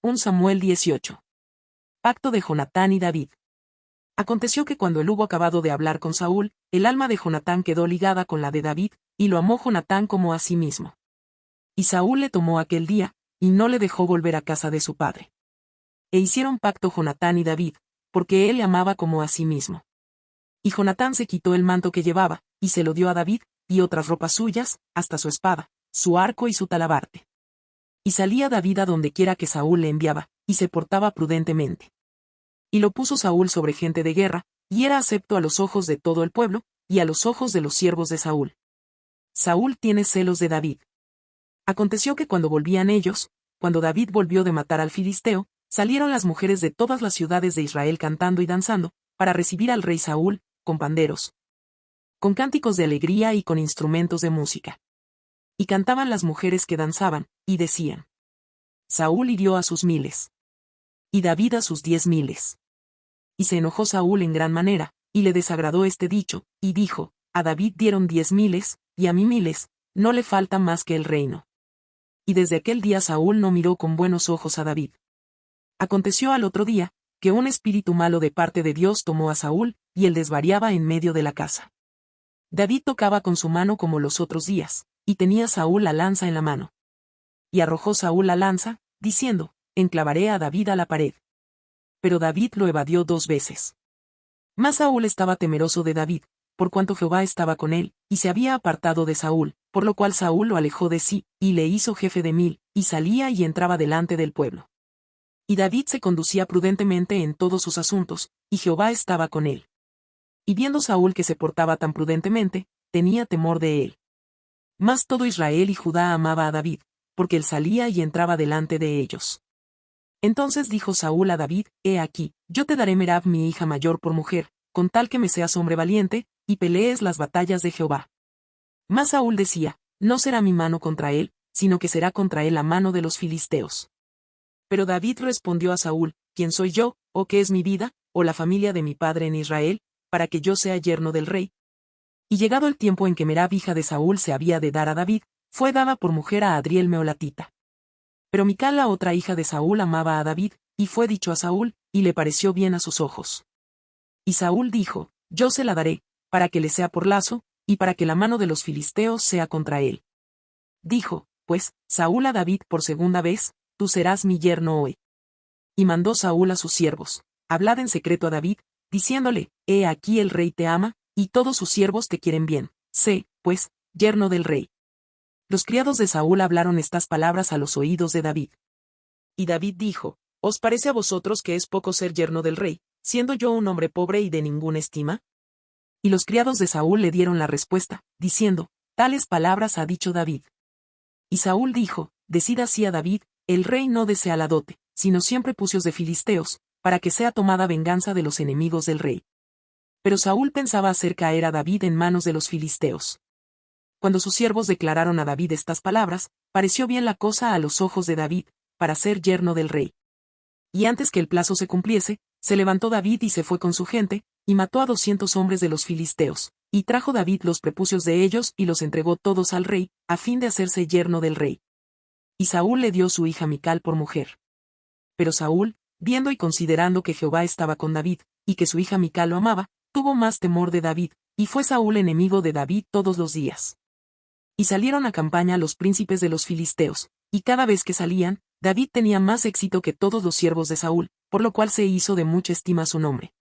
1 Samuel 18. Pacto de Jonatán y David. Aconteció que cuando él hubo acabado de hablar con Saúl, el alma de Jonatán quedó ligada con la de David, y lo amó Jonatán como a sí mismo. Y Saúl le tomó aquel día, y no le dejó volver a casa de su padre. E hicieron pacto Jonatán y David, porque él le amaba como a sí mismo. Y Jonatán se quitó el manto que llevaba, y se lo dio a David, y otras ropas suyas, hasta su espada, su arco y su talabarte. Y salía David a donde quiera que Saúl le enviaba, y se portaba prudentemente. Y lo puso Saúl sobre gente de guerra, y era acepto a los ojos de todo el pueblo, y a los ojos de los siervos de Saúl. Saúl tiene celos de David. Aconteció que cuando volvían ellos, cuando David volvió de matar al filisteo, salieron las mujeres de todas las ciudades de Israel cantando y danzando, para recibir al rey Saúl, con panderos, con cánticos de alegría y con instrumentos de música. Y cantaban las mujeres que danzaban, y decían: Saúl hirió a sus 1000, y David a sus 10.000. Y se enojó Saúl en gran manera, y le desagradó este dicho, y dijo: a David dieron 10.000, y a mí 1000, no le falta más que el reino. Y desde aquel día Saúl no miró con buenos ojos a David. Aconteció al otro día, que un espíritu malo de parte de Dios tomó a Saúl, y él desvariaba en medio de la casa. David tocaba con su mano como los otros días, y tenía Saúl la lanza en la mano. Y arrojó Saúl la lanza, diciendo: enclavaré a David a la pared. Pero David lo evadió 2 veces. Mas Saúl estaba temeroso de David, por cuanto Jehová estaba con él, y se había apartado de Saúl, por lo cual Saúl lo alejó de sí, y le hizo jefe de 1000, y salía y entraba delante del pueblo. Y David se conducía prudentemente en todos sus asuntos, y Jehová estaba con él. Y viendo Saúl que se portaba tan prudentemente, tenía temor de él. Mas todo Israel y Judá amaba a David, porque él salía y entraba delante de ellos. Entonces dijo Saúl a David: he aquí, yo te daré Merab mi hija mayor por mujer, con tal que me seas hombre valiente, y pelees las batallas de Jehová. Mas Saúl decía: no será mi mano contra él, sino que será contra él la mano de los filisteos. Pero David respondió a Saúl: ¿quién soy yo, o qué es mi vida, o la familia de mi padre en Israel, para que yo sea yerno del rey? Y llegado el tiempo en que Merab hija de Saúl se había de dar a David, fue dada por mujer a Adriel meolatita. Pero Mical la otra hija de Saúl amaba a David, y fue dicho a Saúl, y le pareció bien a sus ojos. Y Saúl dijo: yo se la daré, para que le sea por lazo, y para que la mano de los filisteos sea contra él. Dijo, pues, Saúl a David por segunda vez: tú serás mi yerno hoy. Y mandó Saúl a sus siervos: hablad en secreto a David, diciéndole: he aquí el rey te ama, y todos sus siervos te quieren bien, sé, pues, yerno del rey. Los criados de Saúl hablaron estas palabras a los oídos de David. Y David dijo: ¿os parece a vosotros que es poco ser yerno del rey, siendo yo un hombre pobre y de ninguna estima? Y los criados de Saúl le dieron la respuesta, diciendo: tales palabras ha dicho David. Y Saúl dijo: decid así a David: el rey no desea la dote, sino siempre pucios de filisteos, para que sea tomada venganza de los enemigos del rey. Pero Saúl pensaba hacer caer a David en manos de los filisteos. Cuando sus siervos declararon a David estas palabras, pareció bien la cosa a los ojos de David, para ser yerno del rey. Y antes que el plazo se cumpliese, se levantó David y se fue con su gente, y mató a 200 hombres de los filisteos, y trajo David los prepucios de ellos y los entregó todos al rey, a fin de hacerse yerno del rey. Y Saúl le dio su hija Mical por mujer. Pero Saúl, viendo y considerando que Jehová estaba con David, y que su hija Mical lo amaba, tuvo más temor de David, y fue Saúl enemigo de David todos los días. Y salieron a campaña los príncipes de los filisteos, y cada vez que salían, David tenía más éxito que todos los siervos de Saúl, por lo cual se hizo de mucha estima su nombre.